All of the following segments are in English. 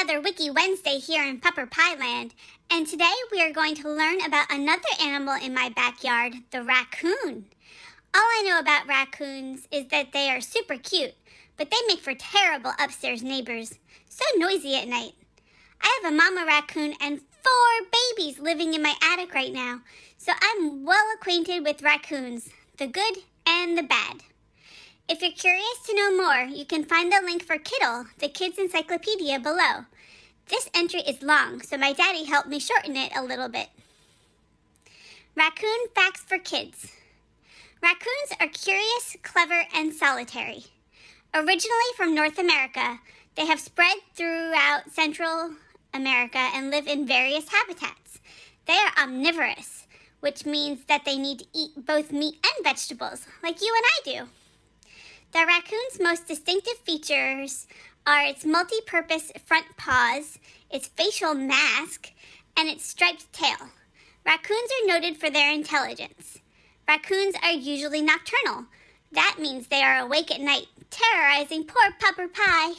another Wiki Wednesday here in Pupper Pie Land, and today we are going to learn about another animal in my backyard, the raccoon. All I know about raccoons is that they are super cute, but they make for terrible upstairs neighbors, so noisy at night. I have a mama raccoon and 4 babies living in my attic right now, so I'm well acquainted with raccoons, the good and the bad. If you're curious to know more, you can find the link for Kittle, the kids' encyclopedia, below. This entry is long, so my daddy helped me shorten it a little bit. Raccoon facts for kids. Raccoons are curious, clever, and solitary. Originally from North America, they have spread throughout Central America and live in various habitats. They are omnivorous, which means that they need to eat both meat and vegetables, like you and I do. The raccoon's most distinctive features are its multi-purpose front paws, its facial mask, and its striped tail. Raccoons are noted for their intelligence. Raccoons are usually nocturnal. That means they are awake at night, terrorizing poor Pupper Pie.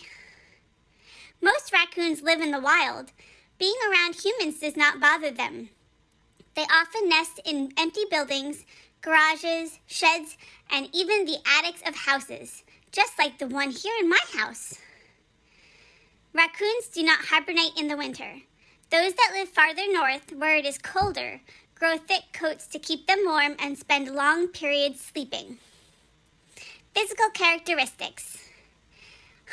Most raccoons live in the wild. Being around humans does not bother them. They often nest in empty buildings, garages, sheds, and even the attics of houses, just like the one here in my house. Raccoons do not hibernate in the winter. Those that live farther north, where it is colder, grow thick coats to keep them warm and spend long periods sleeping. Physical characteristics.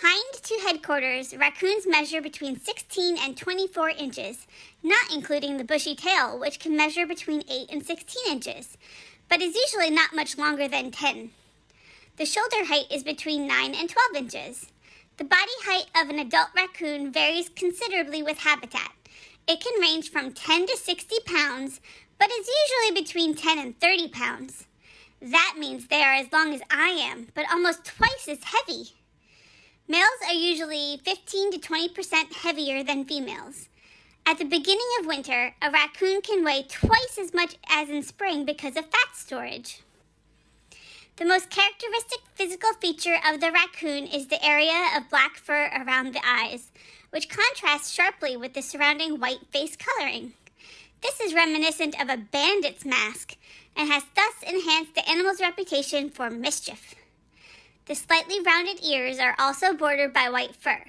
Hind to headquarters, raccoons measure between 16 and 24 inches, not including the bushy tail, which can measure between 8 and 16 inches, but is usually not much longer than 10. The shoulder height is between 9 and 12 inches. The body height of an adult raccoon varies considerably with habitat. It can range from 10 to 60 pounds, but is usually between 10 and 30 pounds. That means they are as long as I am, but almost twice as heavy. Males are usually 15 to 20% heavier than females. At the beginning of winter, a raccoon can weigh twice as much as in spring because of fat storage. The most characteristic physical feature of the raccoon is the area of black fur around the eyes, which contrasts sharply with the surrounding white face coloring. This is reminiscent of a bandit's mask and has thus enhanced the animal's reputation for mischief. The slightly rounded ears are also bordered by white fur.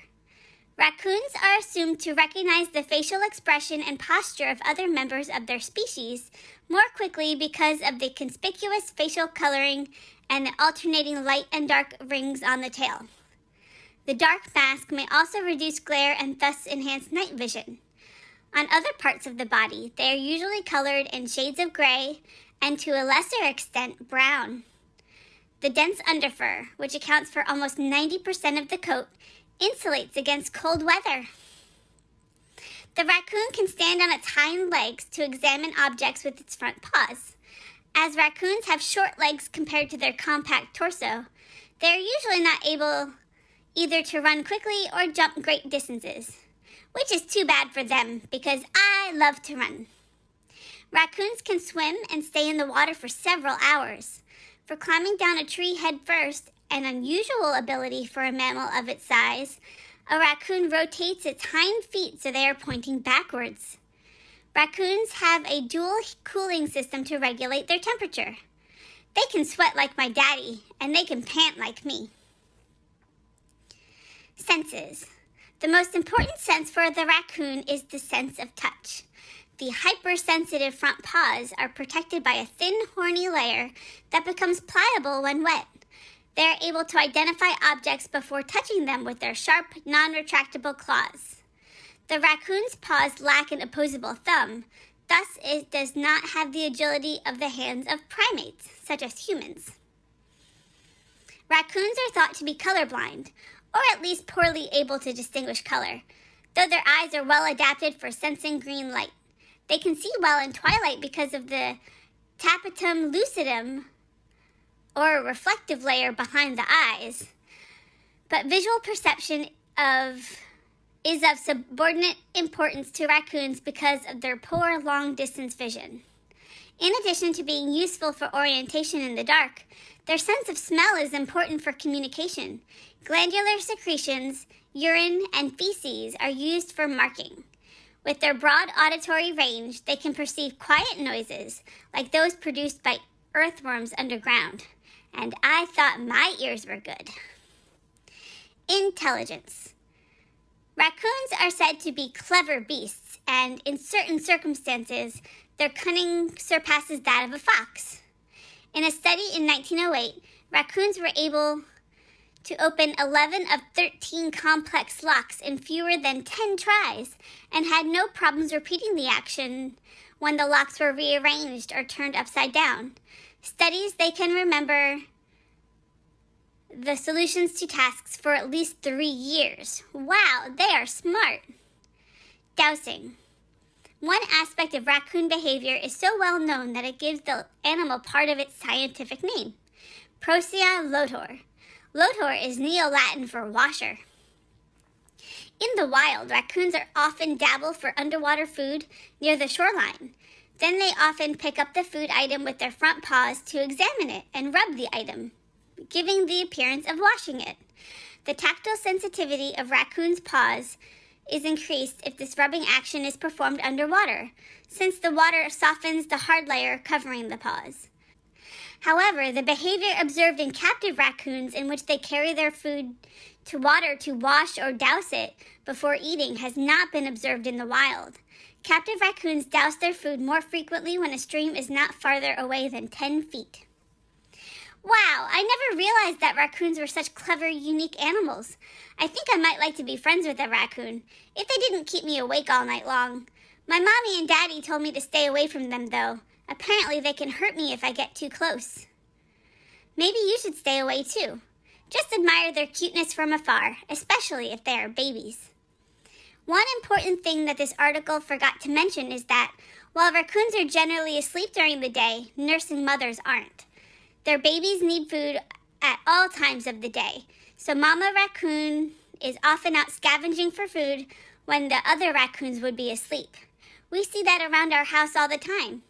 Raccoons are assumed to recognize the facial expression and posture of other members of their species more quickly because of the conspicuous facial coloring and the alternating light and dark rings on the tail. The dark mask may also reduce glare and thus enhance night vision. On other parts of the body, they are usually colored in shades of gray and to a lesser extent brown. The dense underfur, which accounts for almost 90% of the coat, insulates against cold weather. The raccoon can stand on its hind legs to examine objects with its front paws. As raccoons have short legs compared to their compact torso, they are usually not able either to run quickly or jump great distances, which is too bad for them because I love to run. Raccoons can swim and stay in the water for several hours. For climbing down a tree head first, an unusual ability for a mammal of its size, a raccoon rotates its hind feet so they are pointing backwards. Raccoons have a dual cooling system to regulate their temperature. They can sweat like my daddy, and they can pant like me. Senses. The most important sense for the raccoon is the sense of touch. The hypersensitive front paws are protected by a thin, horny layer that becomes pliable when wet. They are able to identify objects before touching them with their sharp, non-retractable claws. The raccoon's paws lack an opposable thumb, thus it does not have the agility of the hands of primates, such as humans. Raccoons are thought to be colorblind, or at least poorly able to distinguish color, though their eyes are well adapted for sensing green light. They can see well in twilight because of the tapetum lucidum, or a reflective layer behind the eyes, but visual perception is of subordinate importance to raccoons because of their poor long-distance vision. In addition to being useful for orientation in the dark, their sense of smell is important for communication. Glandular secretions, urine, and feces are used for marking. With their broad auditory range, they can perceive quiet noises like those produced by earthworms underground. And I thought my ears were good. Intelligence. Raccoons are said to be clever beasts, and in certain circumstances, their cunning surpasses that of a fox. In a study in 1908, raccoons were able to open 11 of 13 complex locks in fewer than 10 tries and had no problems repeating the action when the locks were rearranged or turned upside down. Studies they can remember the solutions to tasks for at least 3 years. Wow, they are smart. Dowsing. One aspect of raccoon behavior is so well known that it gives the animal part of its scientific name, Procea lotor. Lotor is Neo-Latin for washer. In the wild, raccoons are often dabble for underwater food near the shoreline. Then they often pick up the food item with their front paws to examine it and rub the item, giving the appearance of washing it. The tactile sensitivity of raccoons' paws is increased if this rubbing action is performed underwater, since the water softens the hard layer covering the paws. However, the behavior observed in captive raccoons in which they carry their food to water to wash or douse it before eating has not been observed in the wild. Captive raccoons douse their food more frequently when a stream is not farther away than 10 feet. Wow, I never realized that raccoons were such clever, unique animals. I think I might like to be friends with a raccoon, if they didn't keep me awake all night long. My mommy and daddy told me to stay away from them, though. Apparently they can hurt me if I get too close. Maybe you should stay away, too. Just admire their cuteness from afar, especially if they are babies. One important thing that this article forgot to mention is that, while raccoons are generally asleep during the day, nursing mothers aren't. Their babies need food at all times of the day, so Mama Raccoon is often out scavenging for food when the other raccoons would be asleep. We see that around our house all the time.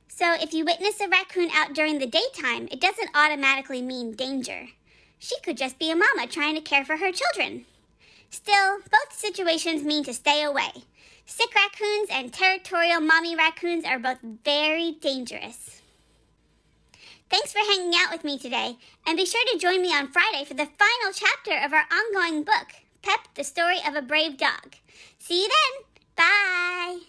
So if you witness a raccoon out during the daytime, it doesn't automatically mean danger. She could just be a mama trying to care for her children. Still, both situations mean to stay away. Sick raccoons and territorial mommy raccoons are both very dangerous. Thanks for hanging out with me today, and be sure to join me on Friday for the final chapter of our ongoing book, Pep, the Story of a Brave Dog. See you then! Bye!